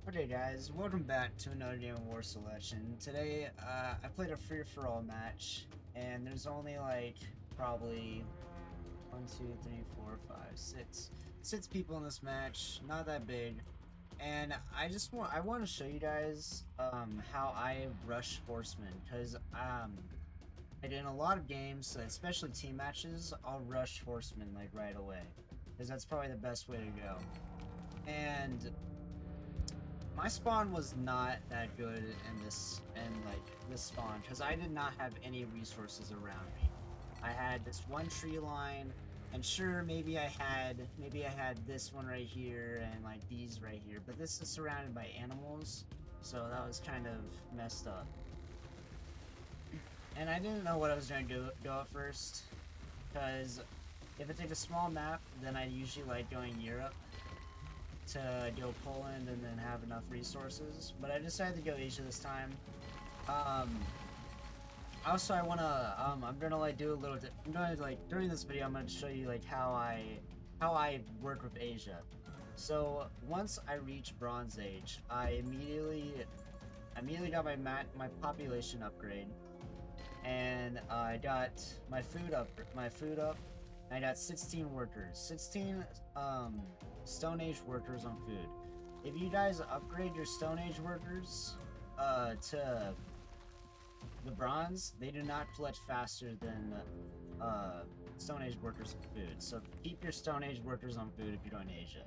Okay guys, welcome back to another game of War Selection. Today, I played a free-for-all match, and there's only like, probably, 6 people in this match, not that big. And I want to show you guys, how I rush horsemen, because, like in a lot of games, especially team matches, I'll rush horsemen, like, right away. Because that's probably the best way to go. And my spawn was not that good in this spawn because I did not have any resources around me. I had this one tree line, and sure, maybe I had this one right here and like these right here, but this is surrounded by animals, so that was kind of messed up. And I didn't know what I was going to go at first, because if it's like a small map, then I usually like going Europe to go Poland and then have enough resources, but I decided to go Asia this time. Um, Also, I'm gonna like do a little. I'm gonna like during this video, I'm gonna show you like how I work with Asia. So once I reach Bronze Age, I immediately got my population upgrade, and I got my food up. I got 16 workers, 16 Stone Age workers on food. If you guys upgrade your Stone Age workers to the bronze, they do not collect faster than Stone Age workers on food. So keep your Stone Age workers on food if you're going to Asia.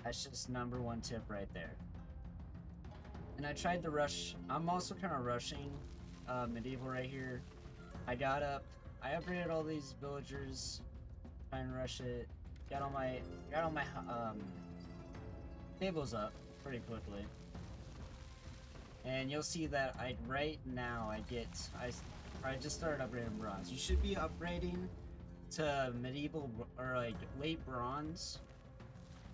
That's just #1 tip right there. And I tried to rush. I'm also kind of rushing medieval right here. I upgraded all these villagers, trying to rush it. Got all my tables up pretty quickly. And you'll see that right now I just started upgrading bronze. You should be upgrading to medieval or like late bronze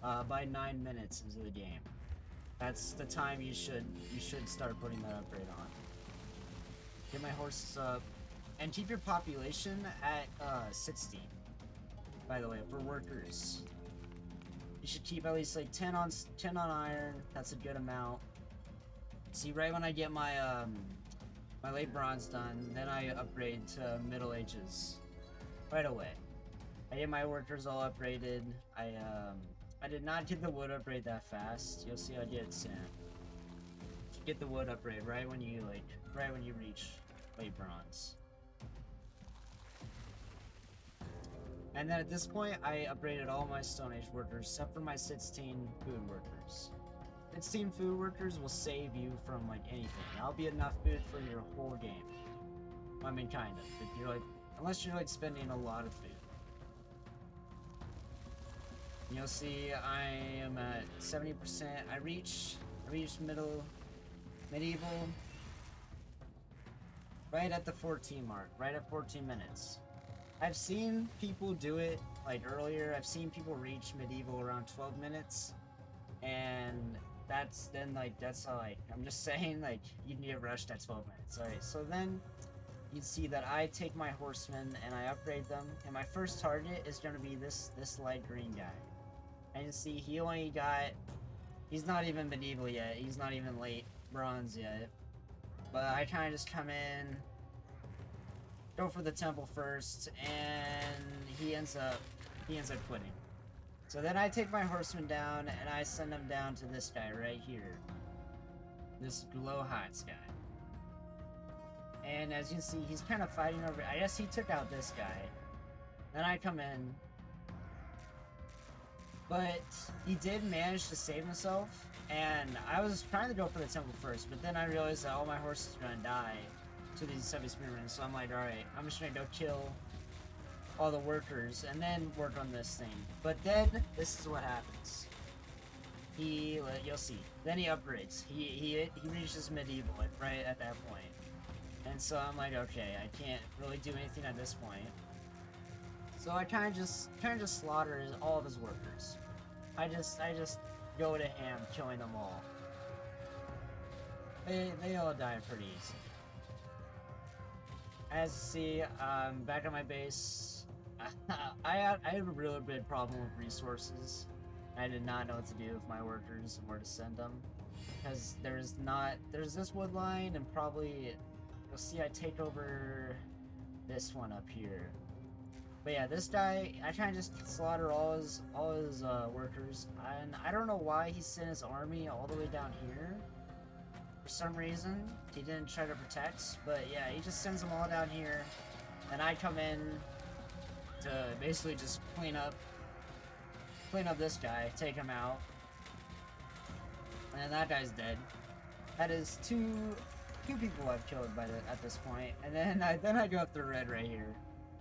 by 9 minutes into the game. That's the time you should start putting that upgrade on. Get my horses up, and keep your population at 16. By the way, for workers, you should keep at least like 10 on iron. That's a good amount. See, right when I get my my late bronze done, then I upgrade to Middle Ages right away. I get my workers all upgraded. I did not get the wood upgrade that fast. You'll see I get it soon. Get the wood upgrade right when you reach late bronze. And then at this point, I upgraded all my Stone Age workers except for my 16 food workers. 16 food workers will save you from like anything. That'll be enough food for your whole game. I mean, kind of. If you're like, unless you're like spending a lot of food. You'll see I am at 70%. I reached medieval right at the 14 mark, right at 14 minutes. I've seen people do it like earlier. I've seen people reach medieval around 12 minutes, and that's like, I'm just saying, like, you need to rush at 12 minutes. Alright, so then you see that I take my horsemen and I upgrade them, and my first target is going to be this light green guy. And you see he's not even medieval yet, he's not even late bronze yet, but I kind of just come in, go for the temple first, and he ends up quitting. So then I take my horseman down and I send him down to this guy right here. This glow heights guy. And as you can see, he's kind of fighting over. I guess he took out this guy. Then I come in. But he did manage to save himself. And I was trying to go for the temple first, but then I realized that all my horses are gonna die to these heavy spearmen. So I'm like, alright, I'm just gonna go kill all the workers and then work on this thing. But then this is what happens. You'll see. Then he upgrades. He reaches medieval right at that point. And so I'm like, okay, I can't really do anything at this point. So I kind of just slaughter all of his workers. I just go to ham, killing them all. They all die pretty easy. As you see, back at my base. I had a really big problem with resources. I did not know what to do with my workers and where to send them. Because there's this wood line, and probably, you'll see I take over this one up here. But yeah, this guy, I kind of just slaughter all his workers, and I don't know why he sent his army all the way down here. For some reason, he didn't try to protect, but yeah, he just sends them all down here, and I come in to basically just clean up this guy, take him out, and that guy's dead. That is two people I've killed at this point, and then I go up to Red right here.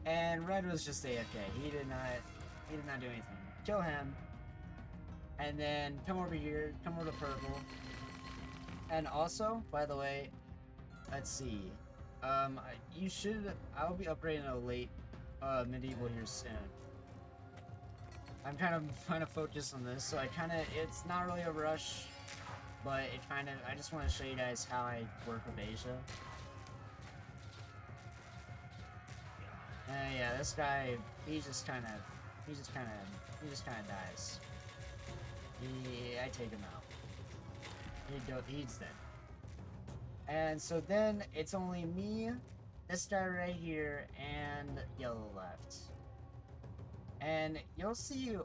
And Red was just AFK. He did not do anything. Kill him. And then come over here, come over to Purple. And also, by the way, let's see. I'll be upgrading a late medieval here soon. I'm kind of focused on this, so it's not really a rush, but I just want to show you guys how I work with Asia. Yeah, this guy, he just kind of dies. I take him out. He's dead. And so then it's only me, this guy right here, and Yellow left. And you'll see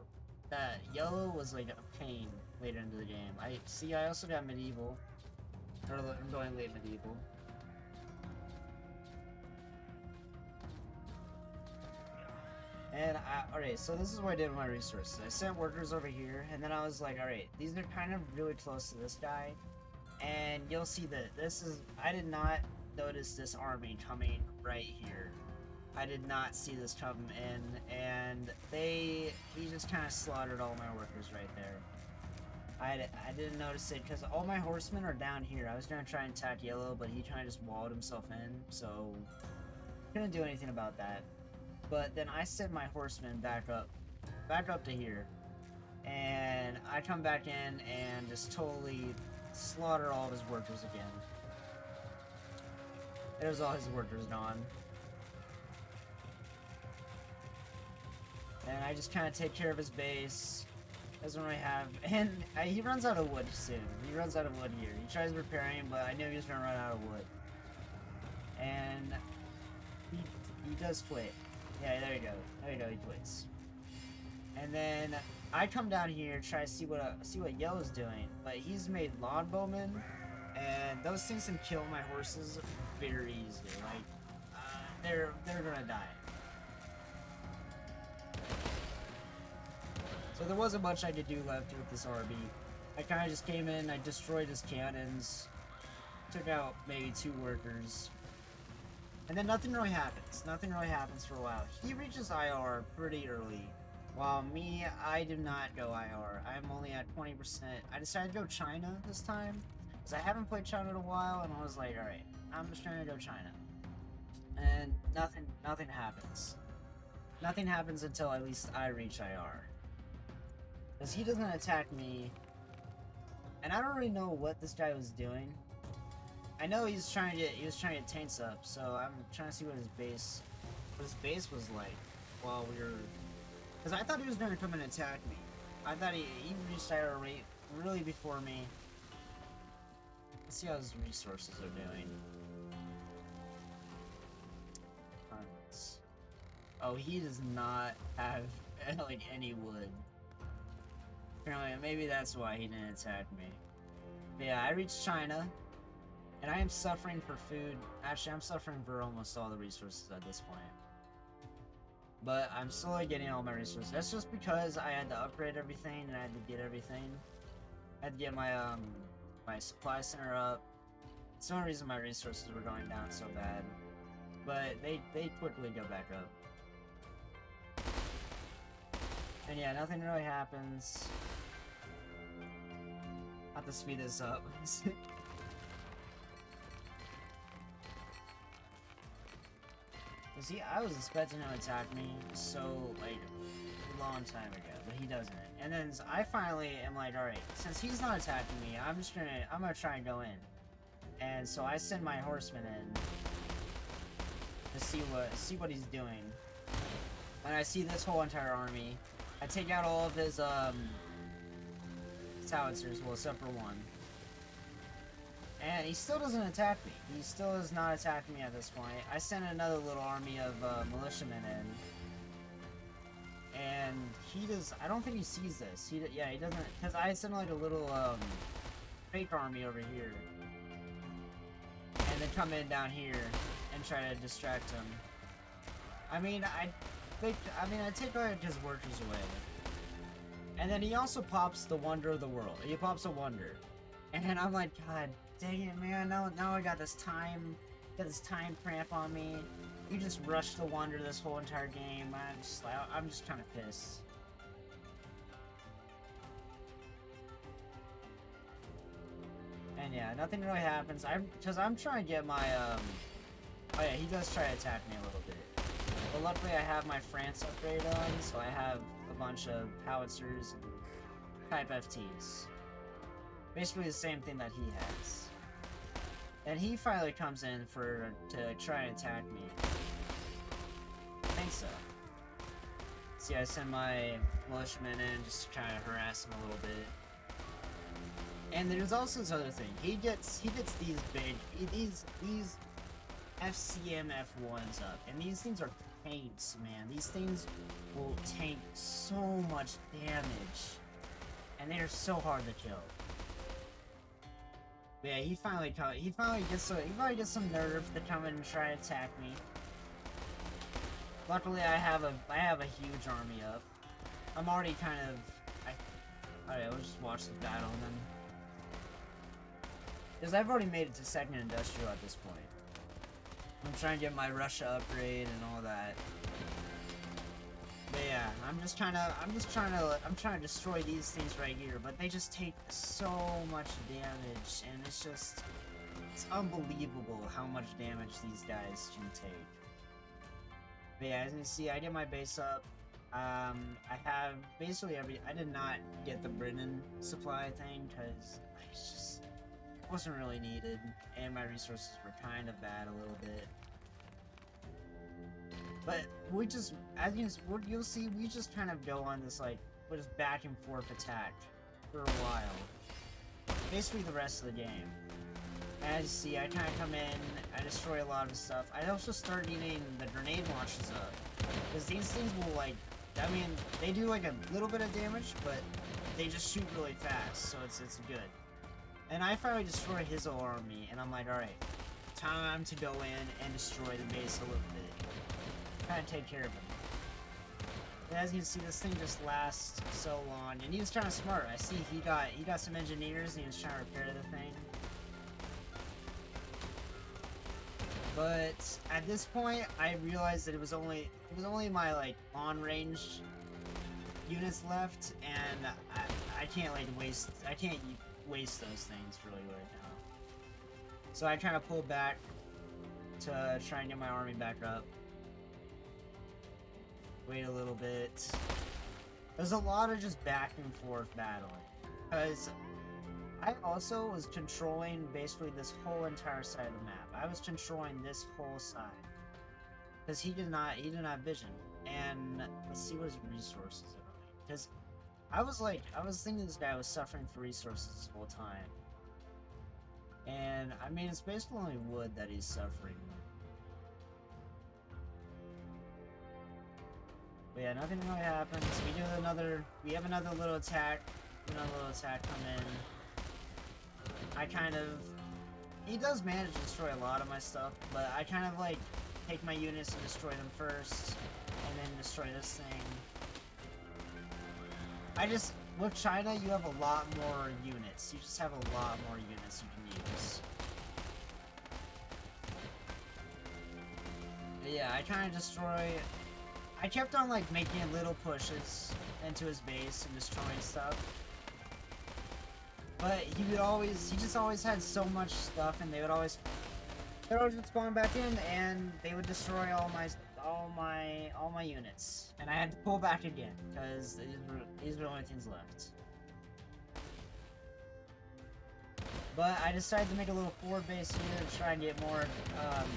that Yellow was like a pain later into the game. I also got medieval, or I'm going late medieval. And alright, so this is what I did with my resources. I sent workers over here, and then I was like, alright, these are kind of really close to this guy. And you'll see that I did not notice this army coming right here. I did not see this come in, and he just kind of slaughtered all my workers right there. I didn't notice it, because all my horsemen are down here. I was going to try and attack Yellow, but he kind of just walled himself in, so couldn't do anything about that. But then I sent my horsemen back up to here, and I come back in and just totally slaughter all of his workers again. There's all his workers gone. And I just kind of take care of his base. Doesn't really have, and he runs out of wood soon. He runs out of wood here. He tries repairing, but I knew he was gonna run out of wood. And he does quit. Yeah, there you go. There you go, he quits. And then I come down here, try to see what Yellow's doing, but he's made longbowmen, and those things can kill my horses very easily. Like, they're gonna die. So there wasn't much I could do left with this army. I kind of just came in, I destroyed his cannons, took out maybe 2 workers. And then nothing really happens. Nothing really happens for a while. He reaches IR pretty early. While me, I do not go IR. I'm only at 20%. I decided to go China this time, because I haven't played China in a while, and I was like, alright, I'm just trying to go China. And nothing happens. Nothing happens until at least I reach IR. Because he doesn't attack me. And I don't really know what this guy was doing. I know he was trying to get tanks up, so I'm trying to see what his base was like while we were, because I thought he was going to come and attack me. I thought he reached IR rate really before me. Let's see how his resources are doing. Oh, he does not have like any wood. Apparently, maybe that's why he didn't attack me. But yeah, I reached China. And I am suffering for food. Actually, I'm suffering for almost all the resources at this point. But I'm slowly getting all my resources. That's just because I had to upgrade everything and I had to get everything. I had to get my my supply center up. It's the only reason my resources were going down so bad. But they quickly go back up. And yeah, nothing really happens. I have to speed this up. See, I was expecting him to attack me like a long time ago, but he doesn't. And then I finally am like, alright, since he's not attacking me, I'm gonna try and go in. And so I send my horsemen in to see what he's doing. And I see this whole entire army. I take out all of his his howitzers, well, except for one. And he still doesn't attack me. He still is not attacking me at this point. I sent another little army of militiamen in. And he does... I don't think he sees this. Yeah, he doesn't... Because I sent like a little fake army over here. And then come in down here and try to distract him. I mean, I take his workers away. And then he also pops the Wonder of the World. He pops a Wonder. And then I'm like, God dang it, man. Now I got this time cramp on me. You just rushed the Wonder this whole entire game. I'm just kind of pissed. And yeah, nothing really happens. Because I'm trying to get my, oh yeah, he does try to attack me a little bit. But luckily I have my France upgrade on, so I have a bunch of howitzers and type FTs. Basically the same thing that he has. And he finally comes in to try and attack me. I think so. See, I send my militiamen in just to kind of harass him a little bit. And there's also this other thing. He gets these big these FCM F1s up, and these things are tanks, man. These things will tank so much damage, and they're so hard to kill. But yeah, he finally gets some nerve to come in and try to attack me. Luckily, I have a huge army up. I'm already kind of. Alright, we'll just watch the battle and then. Because I've already made it to second industrial at this point. I'm trying to get my Russia upgrade and all that. But yeah, I'm trying to destroy these things right here, but they just take so much damage, and it's unbelievable how much damage these guys can take. But yeah, as you can see, I get my base up. I have basically I did not get the Britain supply thing, because I just wasn't really needed, and my resources were kind of bad a little bit. But we just, as you'll see, we just kind of go on this like, just back and forth attack for a while. Basically the rest of the game. As you see, I kind of come in, I destroy a lot of stuff. I also start needing the grenade launchers up. Because these things will like, I mean, they do like a little bit of damage, but they just shoot really fast, so it's good. And I finally destroy his whole army, and I'm like, alright, time to go in and destroy the base a little bit. Kind of take care of him. And as you can see, this thing just lasts so long, and he was kind of smart. I see he got some engineers, and he was trying to repair the thing. But at this point, I realized that it was only my like on-range units left, and I can't waste those things really right now. So I try to pull back to try and get my army back up. Wait a little bit. There's a lot of just back and forth battling, because I also was controlling basically this whole entire side of the map. I was controlling this whole side, because he did not vision. And let's see what his resources are like, because I was thinking this guy was suffering for resources this whole time. And I mean, it's basically only wood that he's suffering. But yeah, nothing really happens. We have another little attack. Come in. He does manage to destroy a lot of my stuff, but I kind of like take my units and destroy them first, and then destroy this thing. With China, you have a lot more units. You just have a lot more units you can use. But yeah, I kept on like making little pushes into his base and destroying stuff. But he just always had so much stuff, and they'd always just spawn back in, and they would destroy all my units, and I had to pull back again because these were the only things left. But I decided to make a little forward base here to try and get more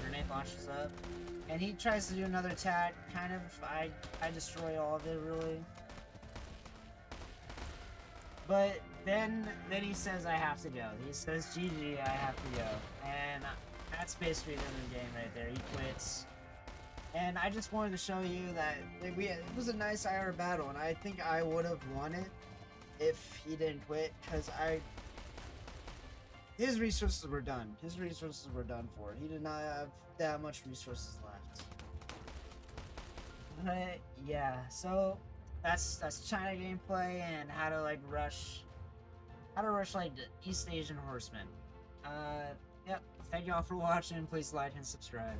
grenade launchers up, and he tries to do another attack. I destroy all of it really, but then he says I have to go. He says GG, I have to go, and that's basically the end of the game right there. He quits. And I just wanted to show you that it was a nice IR battle, and I think I would have won it if he didn't quit, because his resources were done. His resources were done for. He did not have that much resources left. But yeah, so that's China gameplay and how to rush like the East Asian horsemen. Yep. Thank y'all for watching. Please like and subscribe.